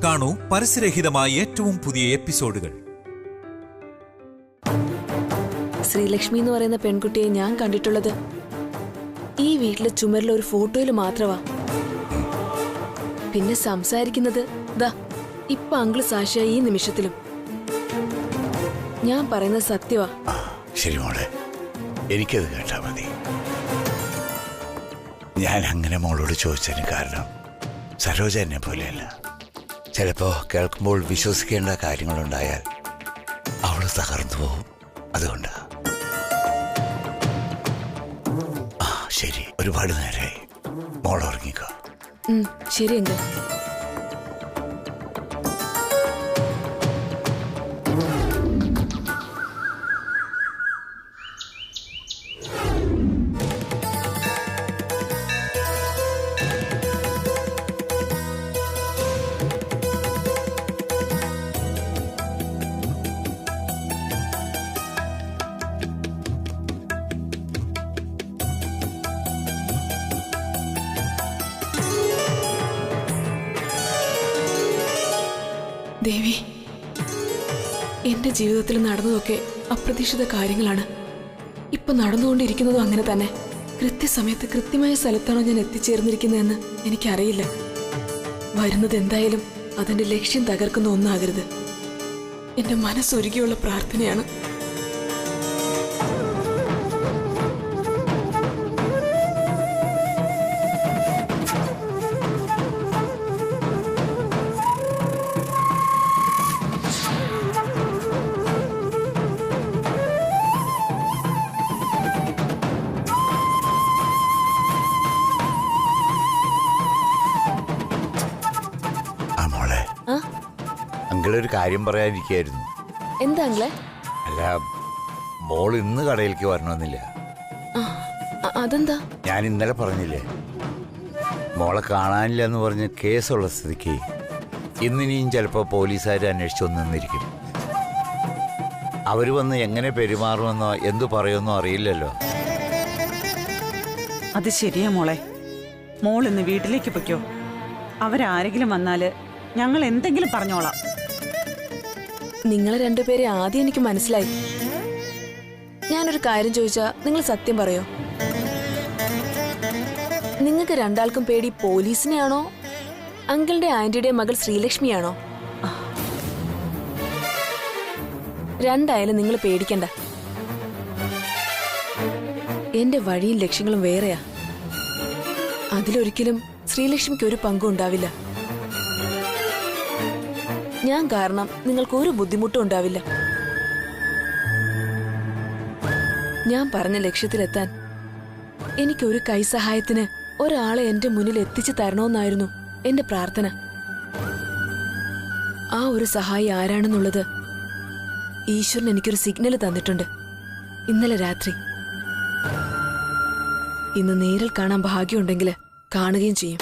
കാണൂ പരസ്യരഹിതമായ ഏറ്റവും പുതിയ എപ്പിസോഡുകൾ. ശ്രീലക്ഷ്മി എന്ന് പറയുന്ന പെൺകുട്ടിയെ ഞാൻ കണ്ടിട്ടുള്ളത് ഈ വീട്ടിലെ ചുമരിലെ ഒരു ഫോട്ടോയിൽ മാത്രമാ. പിന്നെ സംസാരിക്കുന്നത് ദാ ഇപ്പൊ അങ്കിള് സാക്ഷ ഈ നിമിഷത്തിലും. ഞാൻ പറയുന്നത് സത്യവാ. ശരി മോളെ, എനിക്കത് കേട്ടാ മതി. ഞാൻ അങ്ങനെ മോളോട് ചോദിച്ചതിന് കാരണം സരോജ എന്നെ പോലെയല്ല. ചിലപ്പോ കേൾക്കുമ്പോൾ വിശ്വസിക്കേണ്ട കാര്യങ്ങളുണ്ടായാൽ അവള് തകർന്നു പോകും. അതുകൊണ്ടാ. ശരി, ഒരുപാട് നേരമായി. മോൾ ഉറങ്ങിക്കോ. ശരി അങ്കിൾ. ദേവി, എന്റെ ജീവിതത്തിൽ നടന്നതൊക്കെ അപ്രതീക്ഷിത കാര്യങ്ങളാണ്. ഇപ്പൊ നടന്നുകൊണ്ടിരിക്കുന്നതും അങ്ങനെ തന്നെ. കൃത്യസമയത്ത് കൃത്യമായ സ്ഥലത്താണോ ഞാൻ എത്തിച്ചേർന്നിരിക്കുന്നതെന്ന് എനിക്കറിയില്ല. വരുന്നത് എന്തായാലും അതിന്റെ ലക്ഷ്യം തകർക്കുന്ന ഒന്നാകരുത്. എന്റെ മനസ്സൊരുക്കിയുള്ള പ്രാർത്ഥനയാണ്. ഒരു കാര്യം പറയാനിരിക്കായിരുന്നു. എന്താ അങ്കിളെ? അല്ല, മോൾ ഇന്ന് കടയിലേക്ക് വരണമെന്നില്ല. അതെന്താ? ഞാൻ ഇന്നലെ പറഞ്ഞില്ലേ, മോളെ കാണാനില്ല എന്ന് പറഞ്ഞ് കേസുള്ള സ്ഥിതിക്ക് ഇന്നിനിയും ചിലപ്പോൾ പോലീസുകാർ അന്വേഷിച്ചു വന്നിരിക്കും. അവർ വന്ന് എങ്ങനെ പെരുമാറുമെന്നോ എന്തു പറയുമെന്നോ അറിയില്ലല്ലോ. അത് ശരിയാ മോളെ. മോൾ ഇന്ന് വീട്ടിലേക്ക് പൊയ്ക്കോ. അവരാരെങ്കിലും വന്നാല് ഞങ്ങൾ എന്തെങ്കിലും പറഞ്ഞോളാം. നിങ്ങളെ രണ്ടുപേരെ ആദ്യം എനിക്ക് മനസ്സിലായി. ഞാനൊരു കാര്യം ചോദിച്ചാ നിങ്ങൾ സത്യം പറയോ? നിങ്ങൾക്ക് രണ്ടാൾക്കും പേടി പോലീസിനെയാണോ അങ്കിളുടെ ആന്റിയുടെ മകൾ ശ്രീലക്ഷ്മിയാണോ? രണ്ടായാലും നിങ്ങൾ പേടിക്കണ്ട. എന്റെ വഴിയും ലക്ഷ്യങ്ങളും വേറെയാ. അതിലൊരിക്കലും ശ്രീലക്ഷ്മിക്ക് ഒരു പങ്കും ഉണ്ടാവില്ല. ഞാൻ കാരണം നിങ്ങൾക്ക് ഒരു ബുദ്ധിമുട്ടും ഉണ്ടാവില്ല. ഞാൻ പറഞ്ഞ ലക്ഷ്യത്തിലെത്താൻ എനിക്കൊരു കൈസഹായത്തിന് ഒരാളെ എന്റെ മുന്നിൽ എത്തിച്ചു തരണമെന്നായിരുന്നു എന്റെ പ്രാർത്ഥന. ആ ഒരു സഹായി ആരാണെന്നുള്ളത് ഈശ്വരൻ എനിക്കൊരു സിഗ്നൽ തന്നിട്ടുണ്ട് ഇന്നലെ രാത്രി. ഇന്ന് നേരിൽ കാണാൻ ഭാഗ്യമുണ്ടെങ്കിൽ കാണുകയും ചെയ്യും.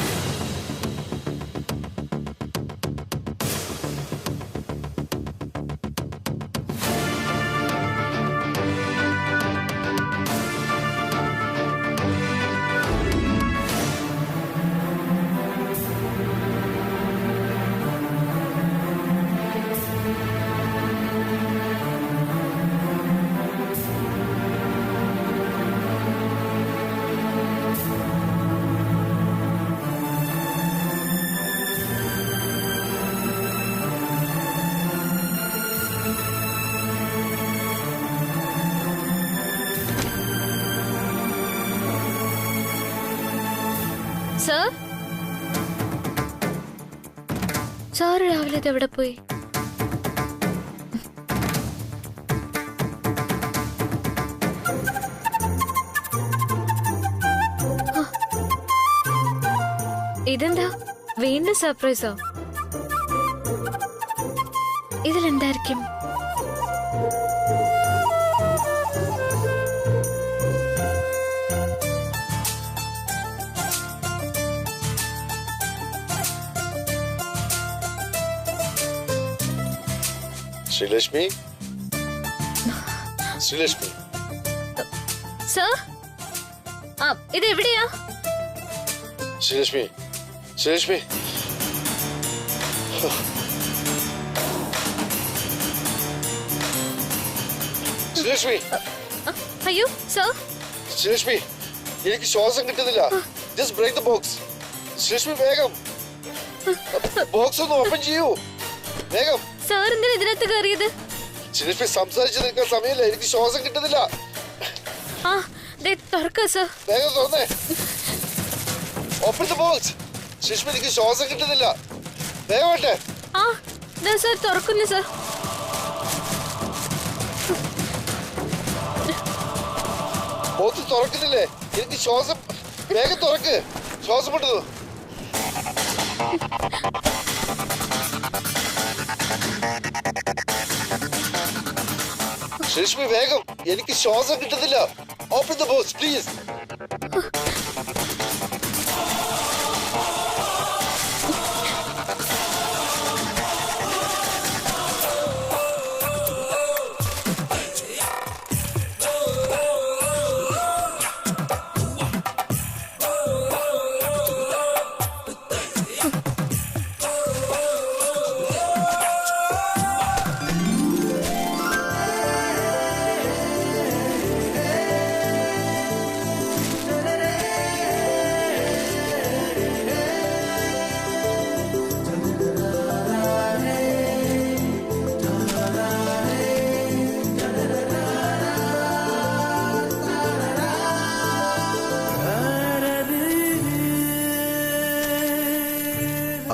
സാറ് രാവിലെ എവിടെ പോയി? ഇതെന്താ വീണ്ടും സർപ്രൈസോ? ഇതിലെന്തായിരിക്കും? ശ്രീലക്ഷ്മി, ശ്രീലക്ഷ്മി. സർ, ഇത് എവിടെയാ? ശ്രീലക്ഷ്മി, ശ്രീലക്ഷ്മി. ശ്രീലക്ഷ്മി, അയ്യോ സർ, ശ്രീലക്ഷ്മി, എനിക്ക് ശ്വാസം കിട്ടുന്നില്ല. Just break the box. Sreelakshmi വേഗം ബോക്സ് ഒന്ന് ഓപ്പൺ ചെയ്യൂ, വേഗം. സാർ എന്തിനാ ഇതിനകത്ത് കയറിയത്? ശ്രീലക്ഷ്മി, സംസാരിച്ചു നിൽക്കാൻ സമയമില്ല, എനിക്ക് ശ്വാസം കിട്ടുന്നില്ല. ആ ദേ തുറക്ക സർ. വേഗം തുറന്നേ. Open the box. ശ്രീലക്ഷ്മി, എനിക്ക് ശ്വാസം കിട്ടുന്നില്ല, വേഗം വേണ്ടേ. ആ ദേ സർ തുറക്കുന്നു സർ. ബോക്സ് തുറക്കുന്നില്ലേ? എനിക്ക് ശ്വാസം, വേഗം തുറക്ക്, ശ്വാസം വിട്ടു. ശ്രീലക്ഷ്മി വേഗം, എനിക്ക് ശ്വാസം കിട്ടുന്നില്ല. Open the box please.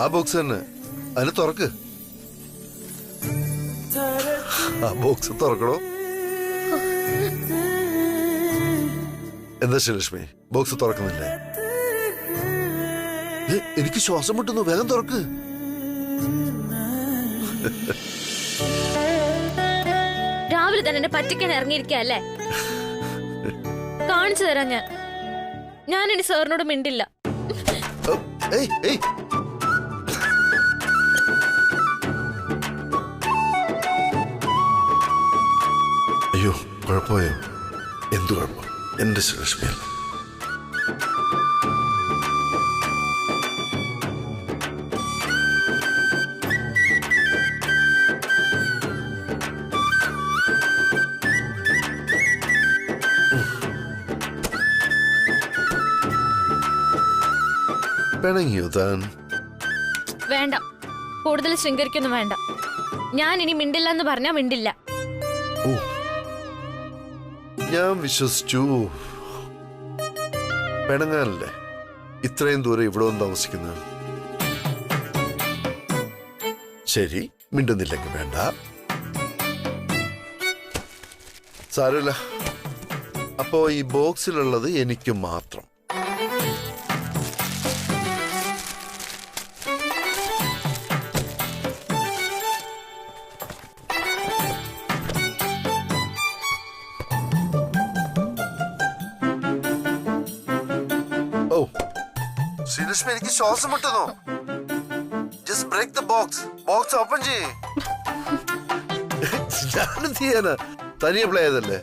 ആ ബോക്സ് തന്നെ, അതിന് തുറക്ക്. ആ ബോക്സ് തുറക്കണോ? എന്താ ശ്രീലക്ഷ്മി, ബോക്സ് തുറക്കുന്നില്ലേ? എനിക്ക് ശ്വാസം മുട്ടുന്നു, വേഗം തുറക്ക്. രാവിലെ തന്നെ എന്നെ പറ്റിക്കാൻ ഇറങ്ങിയിരിക്കല്ലേ? കാണിച്ചു തരാം ഞാൻ ഇനി സാറിനോട് മിണ്ടില്ല. അയ്യോ, കുഴപ്പമായോ? എന്തു കുഴപ്പം? എന്റെ ശ്രീലക്ഷ്മിയല്ല. പിണങ്ങിയോ താൻ? വേണ്ട, കൂടുതൽ ശൃംഗരിക്കൊന്നും വേണ്ട. ഞാൻ ഇനി മിണ്ടില്ല എന്ന് പറഞ്ഞാ മിണ്ടില്ല. ഓ, ഞാൻ വിശ്വസിച്ചു. പിണങ്ങാനല്ലേ ഇത്രയും ദൂരം ഇവിടെ വന്ന് താമസിക്കുന്നത്? ശരി, മിണ്ടുന്നില്ലെങ്കിൽ വേണ്ട, സാരമില്ല. അപ്പോ ഈ ബോക്സിലുള്ളത് എനിക്ക് മാത്രം. ശ്രീലക്ഷ്മി, എനിക്ക് ശ്വാസം മുട്ടുന്നു. Just break the box. Box open ചെയ്യേ. ഞാനെന്ത് ചെയ്യാനാ, തനിയെ പ്ലേ ചെയ്തല്ലേ.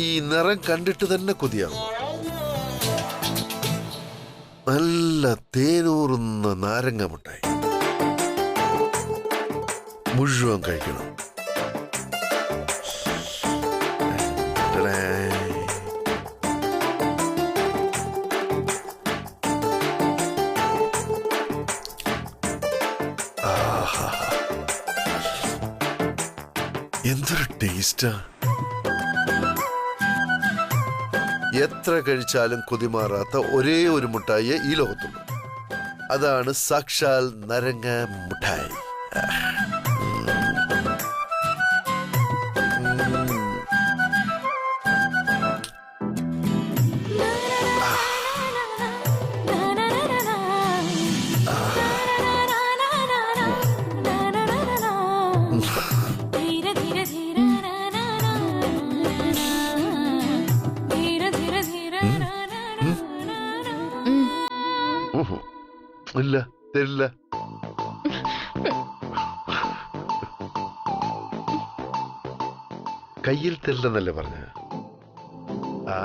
ഈ നിറം കണ്ടിട്ട് തന്നെ കൊതിയാവും. നല്ല തേനൂറുന്ന നാരങ്ങ മുട്ടായി മുഴുവൻ കഴിക്കണം. എന്തൊരു ടേസ്റ്റാ! എത്ര കഴിച്ചാലും കൊതിമാറാത്ത ഒരേ ഒരു മുട്ടായി ഈ ലോകത്തുള്ളൂ. അതാണ് സാക്ഷാൽ നരങ്ങ മുട്ടായി. ഇല്ല തരില്ല. കയ്യിൽ തരില്ലെന്നല്ലേ പറഞ്ഞ? ആ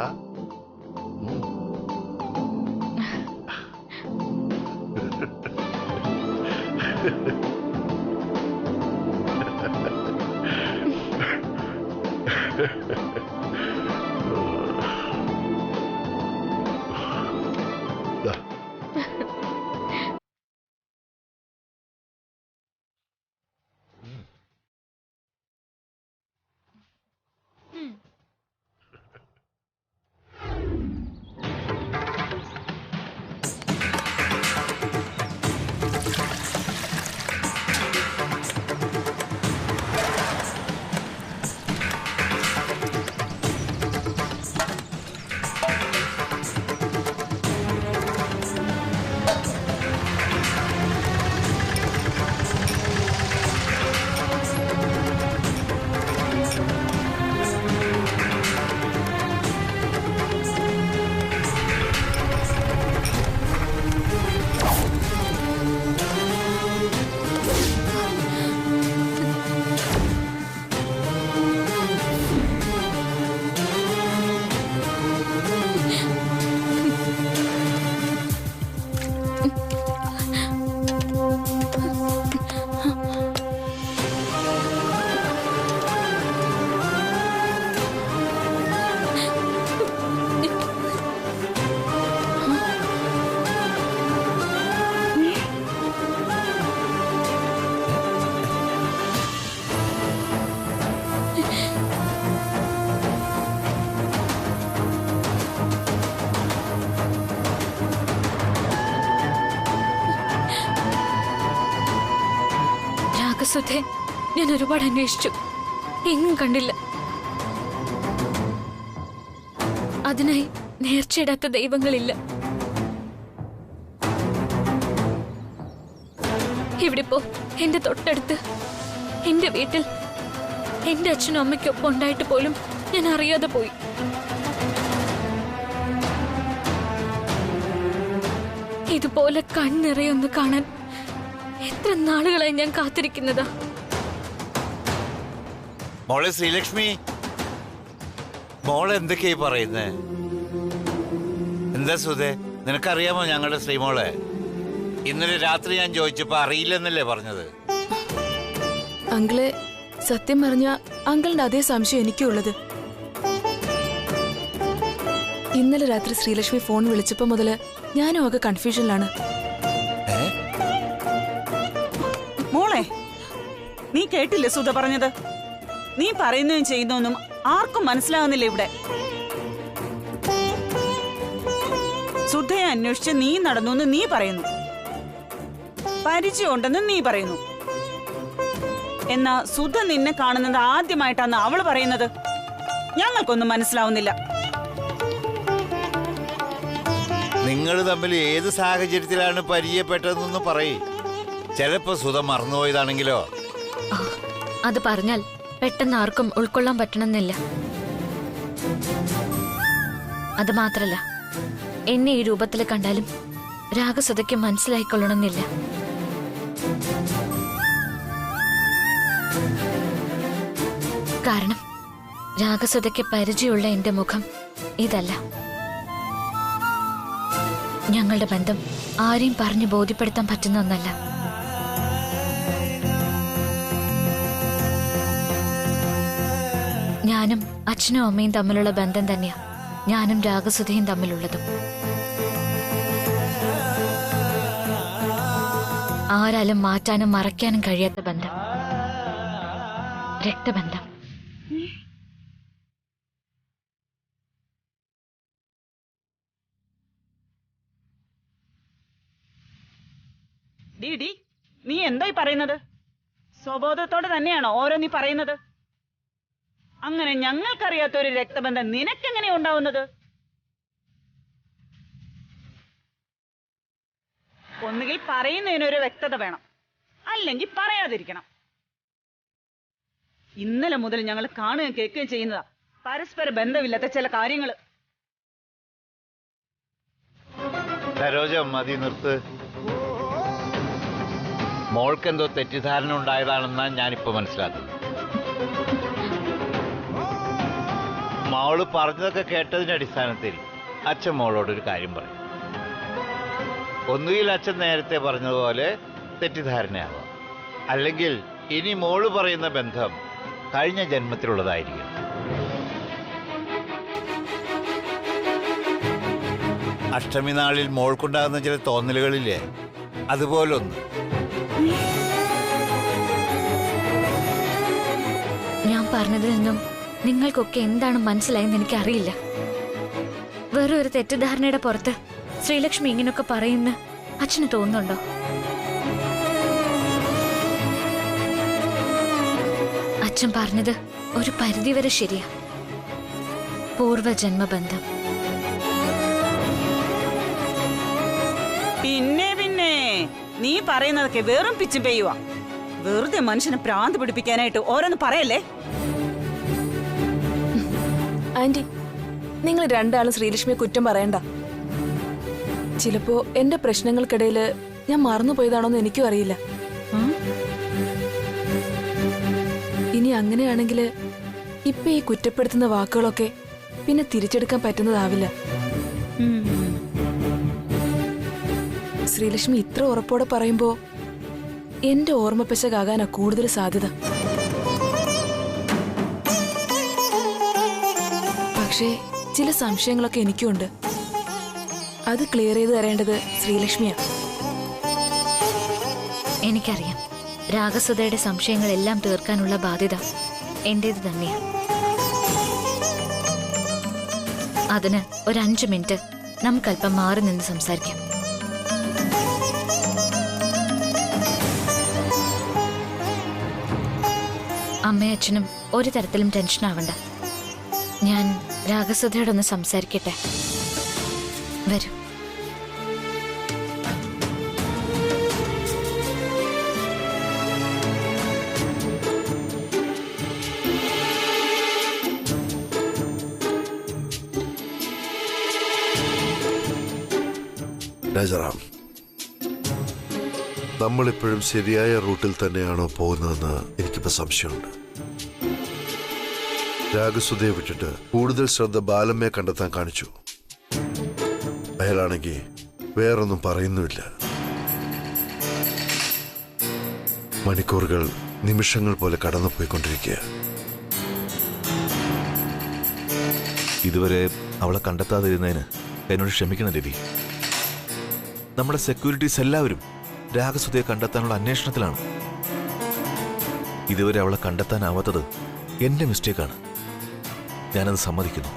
സുധേ, ഞാൻ ഒരുപാട് അന്വേഷിച്ചു, എങ്ങും കണ്ടില്ല. അതിനായി നേർച്ചയിടാത്ത ദൈവങ്ങളില്ല. ഇവിടെ പോ, എന്റെ തൊട്ടടുത്ത് എന്റെ വീട്ടിൽ എന്റെ അച്ഛനും അമ്മയ്ക്കൊപ്പം ഉണ്ടായിട്ട് പോലും ഞാൻ അറിയാതെ പോയി. ഇതുപോലെ കണ്ണിറയൊന്ന് കാണാൻ എത്ര നാളുകളായി ഞാൻ കാത്തിരിക്കുന്നതാ. മോളെ ശ്രീലക്ഷ്മി, മോളെ എന്തൊക്കെയായി പറയുന്നേ? എന്താ സുധേ, നിനക്കറിയാമോ ഞങ്ങളുടെ ശ്രീമോളെ? ഇന്നലെ രാത്രി ഞാൻ ചോദിച്ചപ്പോ അറിയില്ലെന്നല്ലേ പറഞ്ഞത്? അങ്കിളെ, സത്യം പറഞ്ഞ അങ്കിളിന്റെ അതേ സംശയം എനിക്കുള്ളത്. ഇന്നലെ രാത്രി ശ്രീലക്ഷ്മി ഫോൺ വിളിച്ചപ്പോ മുതല് ഞാനും ഒക്കെ കൺഫ്യൂഷനിലാണ്. മോളെ, നീ കേട്ടില്ലേ സുധ പറഞ്ഞത്? നീ പറയുന്നതും ചെയ്യുന്നൊന്നും ആർക്കും മനസ്സിലാകുന്നില്ല ഇവിടെ. സുധയെ അന്വേഷിച്ച് നീ നടന്നു എന്ന് നീ പറയുന്നു, പരിചയമുണ്ടെന്ന് നീ പറയുന്നു. എന്നാ സുധ നിന്നെ കാണുന്നത് ആദ്യമായിട്ടാണ് അവള് പറയുന്നത്. ഞങ്ങൾക്കൊന്നും മനസ്സിലാവുന്നില്ല. നിങ്ങൾ തമ്മിൽ ഏത് സാഹചര്യത്തിലാണ് പരിചയപ്പെട്ടതെന്നൊന്ന് പറയേ. ചിലപ്പോ സുധ മറന്നുപോയതാണെങ്കിലോ? അത് പറഞ്ഞാൽ പെട്ടെന്ന് ആർക്കും ഉൾക്കൊള്ളാൻ പറ്റണമെന്നില്ല. അത് മാത്രല്ല, എന്നെ ഈ രൂപത്തിൽ കണ്ടാലും രാഗസുധയ്ക്ക് മനസ്സിലായിക്കൊള്ളണമെന്നില്ല. കാരണം രാഗസുധയ്ക്ക് പരിചയമുള്ള എന്റെ മുഖം ഇതല്ല. ഞങ്ങളുടെ ബന്ധം ആരെയും പറഞ്ഞു ബോധ്യപ്പെടുത്താൻ പറ്റുന്ന ഒന്നല്ല. ഞാനും അച്ഛനും അമ്മയും തമ്മിലുള്ള ബന്ധം തന്നെയാ ഞാനും രാഗസുധയും തമ്മിലുള്ളതും. ആരാലും മാറ്റാനും മറയ്ക്കാനും കഴിയാത്ത ബന്ധം, രക്തബന്ധം. ഡീഡി, നീ എന്തായി പറയുന്നത്? സ്വബോധത്തോടെ തന്നെയാണോ ഓരോ നീ പറയുന്നത്? അങ്ങനെ ഞങ്ങൾക്കറിയാത്ത ഒരു രക്തബന്ധം നിനക്കെങ്ങനെയാ ഉണ്ടാവുന്നത്? ഒന്നുകിൽ പറയുന്നതിനൊരു വ്യക്തത വേണം, അല്ലെങ്കിൽ പറയാതിരിക്കണം. ഇന്നലെ മുതൽ ഞങ്ങൾ കാണുകയും കേൾക്കുകയും ചെയ്യുന്നതാ പരസ്പര ബന്ധമില്ലാത്ത ചില കാര്യങ്ങൾ. സരോജ മതി നിർത്ത്. മോൾക്ക് എന്തോ തെറ്റിദ്ധാരണ ഉണ്ടായതാണെന്നാണ് ഞാനിപ്പോ മനസ്സിലാക്കുന്നത്. മോള് പറഞ്ഞതൊക്കെ കേട്ടതിന്റെ അടിസ്ഥാനത്തിൽ അച്ഛൻ മോളോടൊരു കാര്യം പറയും. ഒന്നുകിൽ അച്ഛൻ നേരത്തെ പറഞ്ഞതുപോലെ തെറ്റിദ്ധാരണയാവാം, അല്ലെങ്കിൽ ഇനി മോള് പറയുന്ന ബന്ധം കഴിഞ്ഞ ജന്മത്തിലുള്ളതായിരിക്കും. അഷ്ടമി നാളിൽ മോൾക്കുണ്ടാകുന്ന ചില തോന്നലുകളില്ലേ, അതുപോലൊന്ന്. ഞാൻ പറഞ്ഞതിൽ നിന്നും നിങ്ങൾക്കൊക്കെ എന്താണ് മനസ്സിലായെന്ന് എനിക്കറിയില്ല. വെറും ഒരു തെറ്റിദ്ധാരണയുടെ പുറത്ത് ശ്രീലക്ഷ്മി ഇങ്ങനൊക്കെ പറയുന്ന അച്ഛന് തോന്നുന്നുണ്ടോ? അച്ഛൻ പറഞ്ഞത് ഒരു പരിധിവരെ ശരിയാ. പൂർവജന്മബന്ധം. പിന്നെ നീ പറയുന്നതൊക്കെ വെറും പിച്ചും പെയ്യുവാ. വെറുതെ മനുഷ്യനെ പ്രാന്ത് പിടിപ്പിക്കാനായിട്ട് ഓരോന്ന് പറയല്ലേ. ആന്റി, നിങ്ങൾ രണ്ടാളും ശ്രീലക്ഷ്മിയെ കുറ്റം പറയണ്ട. ചിലപ്പോ എന്റെ പ്രശ്നങ്ങൾക്കിടയിൽ ഞാൻ മറന്നുപോയതാണോന്ന് എനിക്കും അറിയില്ല. ഇനി അങ്ങനെയാണെങ്കിൽ ഇപ്പൊ ഈ കുറ്റപ്പെടുത്തുന്ന വാക്കുകളൊക്കെ പിന്നെ തിരിച്ചെടുക്കാൻ പറ്റുന്നതാവില്ല. ശ്രീലക്ഷ്മി ഇത്ര ഉറപ്പോടെ പറയുമ്പോ എന്റെ ഓർമ്മപ്പശകാകാനാ കൂടുതൽ സാധ്യത. പക്ഷേ ചില സംശയങ്ങളൊക്കെ എനിക്കുണ്ട്. അത് ക്ലിയർ ചെയ്ത് തരേണ്ടത് ശ്രീലക്ഷ്മിയാ. എനിക്കറിയാം, രാഗസുധയുടെ സംശയങ്ങളെല്ലാം തീർക്കാനുള്ള ബാധ്യത എന്റേത് തന്നെയാ. അതിന് ഒരു 5 മിനിറ്റ് നമുക്കല്പം മാറി നിന്ന് സംസാരിക്കാം. അമ്മയും അച്ഛനും ഒരു തരത്തിലും ടെൻഷൻ ആവണ്ട. ഞാൻ രാഗസുധയോടൊന്ന് സംസാരിക്കട്ടെ. വരൂ. രാജാറാം, നമ്മളിപ്പോഴും ശരിയായ റൂട്ടിൽ തന്നെയാണോ പോകുന്നതെന്ന് എനിക്കിപ്പോ സംശയമുണ്ട്. രാഗസുധയെ വിട്ടിട്ട് കൂടുതൽ ശ്രദ്ധ ബാലമ്മയെ കണ്ടെത്താൻ കാണിച്ചു. അയാളാണെങ്കിൽ വേറൊന്നും പറയുന്നുമില്ല. മണിക്കൂറുകൾ നിമിഷങ്ങൾ പോലെ കടന്നുപോയിക്കൊണ്ടിരിക്കുക. ഇതുവരെ അവളെ കണ്ടെത്താതിരുന്നതിന് എന്നോട് ക്ഷമിക്കണം രവി. നമ്മുടെ സെക്യൂരിറ്റീസ് എല്ലാവരും രാഗസുധയെ കണ്ടെത്താനുള്ള അന്വേഷണത്തിലാണ്. ഇതുവരെ അവളെ കണ്ടെത്താനാവാത്തത് എന്റെ മിസ്റ്റേക്കാണ്. ഞാനത് സമ്മതിക്കുന്നു.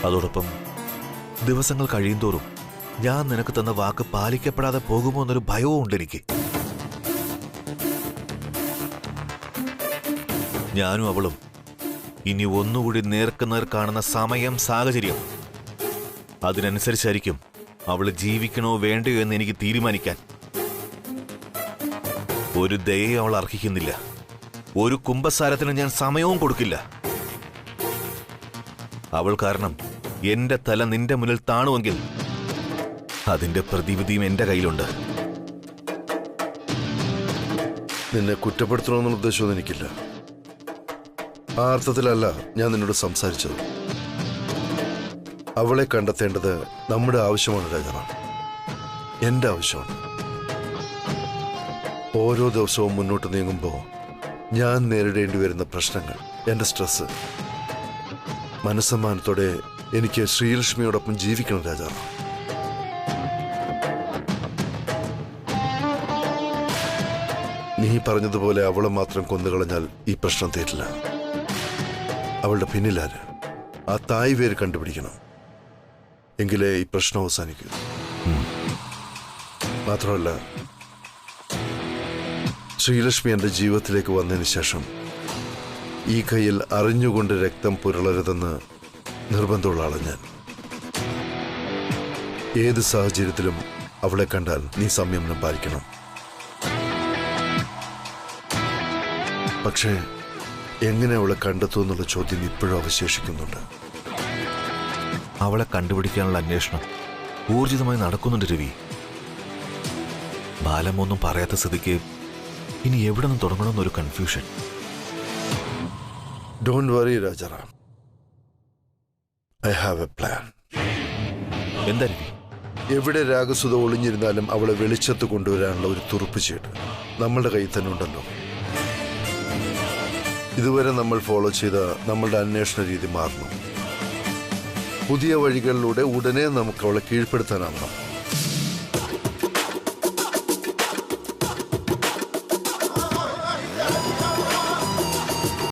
അതോടൊപ്പം ദിവസങ്ങൾ കഴിയുന്തോറും ഞാൻ നിനക്ക് തന്ന വാക്ക് പാലിക്കപ്പെടാതെ പോകുമോ എന്നൊരു ഭയവും ഉണ്ട് എനിക്ക്. ഞാനും അവളും ഇനി ഒന്നുകൂടി നേർക്കുനേർ കാണുന്ന സമയം, സാഹചര്യം, അതിനനുസരിച്ചായിരിക്കും അവള് ജീവിക്കണോ വേണ്ടയോ എന്ന് എനിക്ക് തീരുമാനിക്കാൻ. ഒരു ദയയും അവൾ അർഹിക്കുന്നില്ല. ഒരു കുമ്പസാരത്തിന് ഞാൻ സമയവും കൊടുക്കില്ല. അവൾ കാരണം എന്റെ തല നിന്റെ മുന്നിൽ താണുവെങ്കിൽ അതിന്റെ പ്രതിവിധിയും എന്റെ കയ്യിലുണ്ട്. നിന്നെ കുറ്റപ്പെടുത്തണമെന്നുള്ള ഉദ്ദേശമൊന്നും എനിക്കില്ല. ആ അർത്ഥത്തിലല്ല ഞാൻ നിന്നോട് സംസാരിച്ചത്. അവളെ കണ്ടെത്തേണ്ടത് നമ്മുടെ ആവശ്യമാണ് രാജാറാം, എന്റെ ആവശ്യമാണ്. ഓരോ ദിവസവും മുന്നോട്ട് നീങ്ങുമ്പോൾ ഞാൻ നേരിടേണ്ടി വരുന്ന പ്രശ്നങ്ങൾ, എന്റെ സ്ട്രെസ്, മനസ്സമ്മാനത്തോടെ എനിക്ക് ശ്രീലക്ഷ്മിയോടൊപ്പം ജീവിക്കണം രാജാറാം. നീ പറഞ്ഞതുപോലെ അവളെ മാത്രം കൊന്നുകളഞ്ഞാൽ ഈ പ്രശ്നം തീരില്ല. അവളുടെ പിന്നിലാര്, ആ തായ് പേര് കണ്ടുപിടിക്കണം. എങ്കിലേ ഈ പ്രശ്നം അവസാനിക്കൂ. മാത്രമല്ല, ശ്രീലക്ഷ്മി എന്റെ ജീവിതത്തിലേക്ക് വന്നതിന് ശേഷം ഈ കയ്യിൽ അറിഞ്ഞുകൊണ്ട് രക്തം പുരളരുതെന്ന് നിർബന്ധമുള്ള ആളാണ് ഞാൻ. ഏത് സാഹചര്യത്തിലും അവളെ കണ്ടാൽ നീ സംയമനം പാലിക്കണം. പക്ഷേ എങ്ങനെ അവളെ കണ്ടെത്തും എന്നുള്ള ചോദ്യം ഇപ്പോഴും അവശേഷിക്കുന്നുണ്ട്. അവളെ കണ്ടുപിടിക്കാനുള്ള അന്വേഷണം ഊർജിതമായി നടക്കുന്നുണ്ട് രവി. ബാലമൊന്നും പറയാത്ത സ്ഥിതിക്ക് ഇനി എവിടെ നിന്ന് തുടങ്ങണമെന്നൊരു confusion. Don't worry Rajaram, I have a plan. എന്താ രവി? എവിടെ രാഗസുധ ഒളിഞ്ഞിരുന്നാലും അവളെ വെളിച്ചത്ത് കൊണ്ടുവരാനുള്ള ഒരു തുറുപ്പ് ചീട്ട് നമ്മളുടെ കയ്യിൽ തന്നെ ഉണ്ടല്ലോ. ഇതുവരെ നമ്മൾ ഫോളോ ചെയ്ത നമ്മളുടെ അന്വേഷണ രീതി മാറണം. പുതിയ വഴികളിലൂടെ ഉടനെ നമുക്ക് അവളെ കീഴ്പ്പെടുത്താനാവണം.